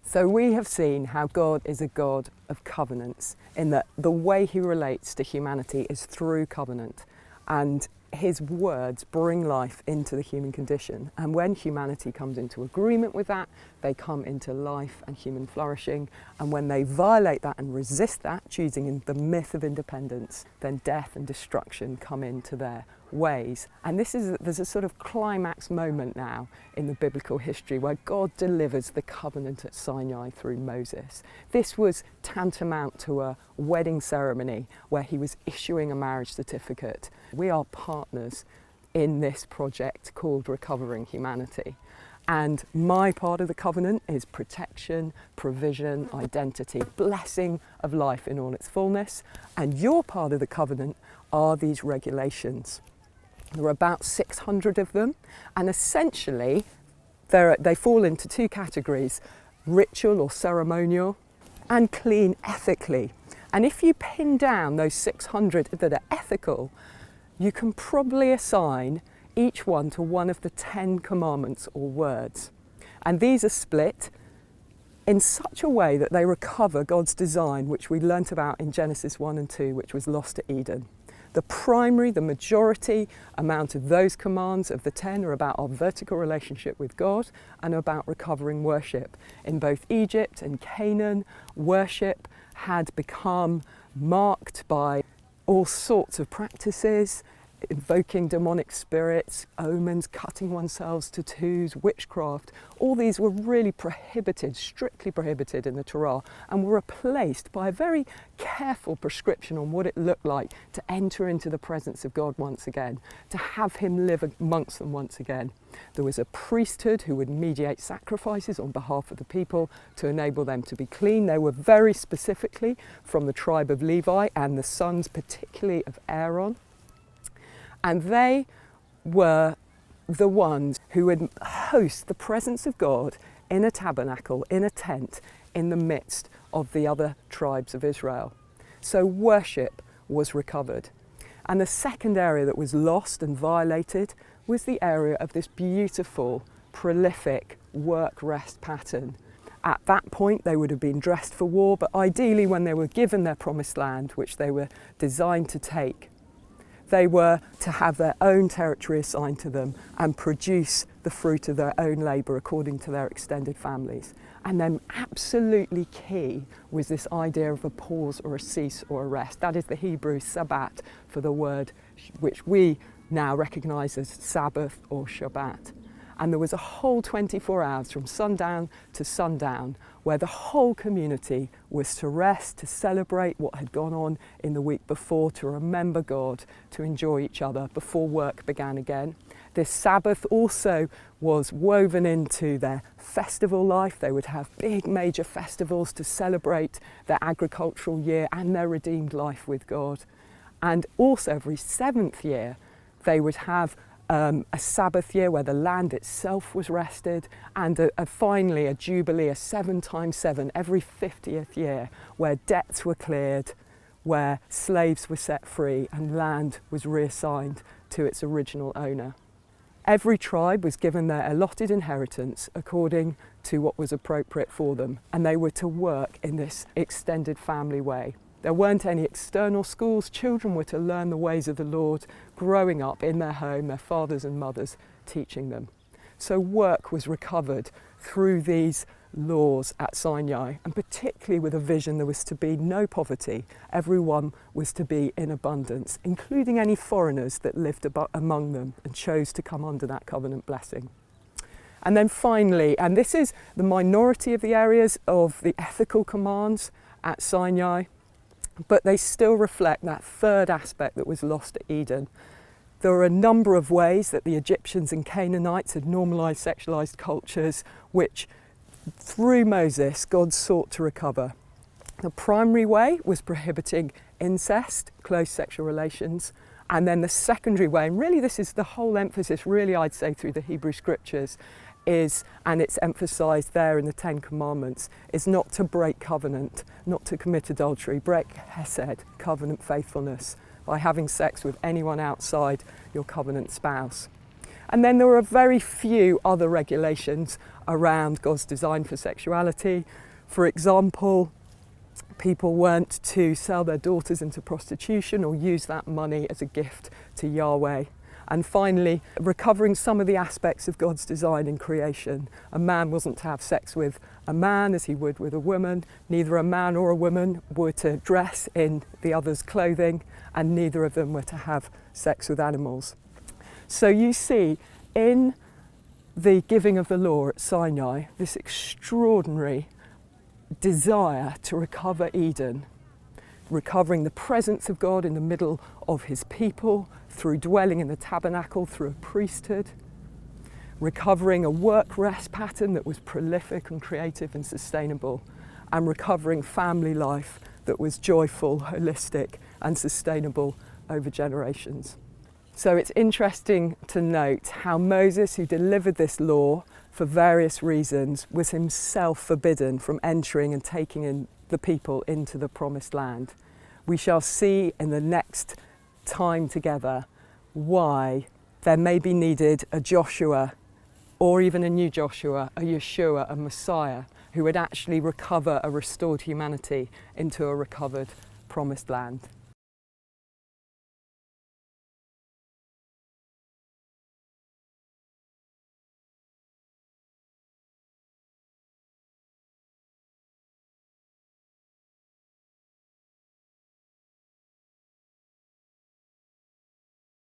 So we have seen how God is a God of covenants, in that the way he relates to humanity is through covenant, and his words bring life into the human condition. And when humanity comes into agreement with that, they come into life and human flourishing. And when they violate that and resist that, choosing in the myth of independence, then death and destruction come into their ways. And there's a sort of climax moment now in the biblical history where God delivers the covenant at Sinai through Moses. This was tantamount to a wedding ceremony where he was issuing a marriage certificate. We are partners in this project called Recovering Humanity. And my part of the covenant is protection, provision, identity, blessing of life in all its fullness. And your part of the covenant are these regulations. There are about 600 of them, and essentially they fall into two categories: ritual or ceremonial, and clean ethically. And if you pin down those 600 that are ethical, you can probably assign each one to one of the 10 commandments or words. And these are split in such a way that they recover God's design, which we learnt about in Genesis 1 and 2, which was lost at Eden. The majority amount of those commands of the 10 are about our vertical relationship with God and about recovering worship. In both Egypt and Canaan, worship had become marked by all sorts of practices, invoking demonic spirits, omens, cutting oneself, tattoos, witchcraft. All these were really prohibited, strictly prohibited in the Torah, and were replaced by a very careful prescription on what it looked like to enter into the presence of God once again, to have him live amongst them once again. There was a priesthood who would mediate sacrifices on behalf of the people to enable them to be clean. They were very specifically from the tribe of Levi and the sons particularly of Aaron. And they were the ones who would host the presence of God in a tabernacle, in a tent, in the midst of the other tribes of Israel. So worship was recovered. And the second area that was lost and violated was the area of this beautiful, prolific work-rest pattern. At that point, they would have been dressed for war, but ideally when they were given their promised land, which they were designed to take, they were to have their own territory assigned to them and produce the fruit of their own labour according to their extended families. And then absolutely key was this idea of a pause or a cease or a rest. That is the Hebrew Sabbat for the word which we now recognise as Sabbath or Shabbat. And there was a whole 24 hours from sundown to sundown where the whole community was to rest, to celebrate what had gone on in the week before, to remember God, to enjoy each other before work began again. This Sabbath also was woven into their festival life. They would have big major festivals to celebrate their agricultural year and their redeemed life with God. And also every 7th year they would have a Sabbath year where the land itself was rested, and finally a Jubilee, a 7 times 7, every 50th year, where debts were cleared, where slaves were set free, and land was reassigned to its original owner. Every tribe was given their allotted inheritance according to what was appropriate for them, and they were to work in this extended family way. There weren't any external schools. Children were to learn the ways of the Lord, growing up in their home, their fathers and mothers teaching them. So work was recovered through these laws at Sinai, and particularly with a vision there was to be no poverty. Everyone was to be in abundance, including any foreigners that lived among them and chose to come under that covenant blessing. And then finally, and this is the minority of the areas of the ethical commands at Sinai, but they still reflect that third aspect that was lost at Eden. There are a number of ways that the Egyptians and Canaanites had normalised sexualised cultures, which through Moses God sought to recover. The primary way was prohibiting incest, close sexual relations, and then the secondary way, and really this is the whole emphasis, really I'd say through the Hebrew scriptures, is, and it's emphasised there in the 10 Commandments, is not to break covenant, not to commit adultery, break hesed, covenant faithfulness, by having sex with anyone outside your covenant spouse. And then there are very few other regulations around God's design for sexuality. For example, people weren't to sell their daughters into prostitution or use that money as a gift to Yahweh. And finally, recovering some of the aspects of God's design in creation. A man wasn't to have sex with a man as he would with a woman. Neither a man or a woman were to dress in the other's clothing, and neither of them were to have sex with animals. So you see, in the giving of the law at Sinai, this extraordinary desire to recover Eden, recovering the presence of God in the middle of his people through dwelling in the tabernacle, through a priesthood, recovering a work-rest pattern that was prolific and creative and sustainable, and recovering family life that was joyful, holistic and sustainable over generations. So it's interesting to note how Moses, who delivered this law for various reasons, was himself forbidden from entering and taking in the people into the promised land. We shall see in the next time together why there may be needed a Joshua, or even a new Joshua, a Yeshua, a Messiah, who would actually recover a restored humanity into a recovered promised land.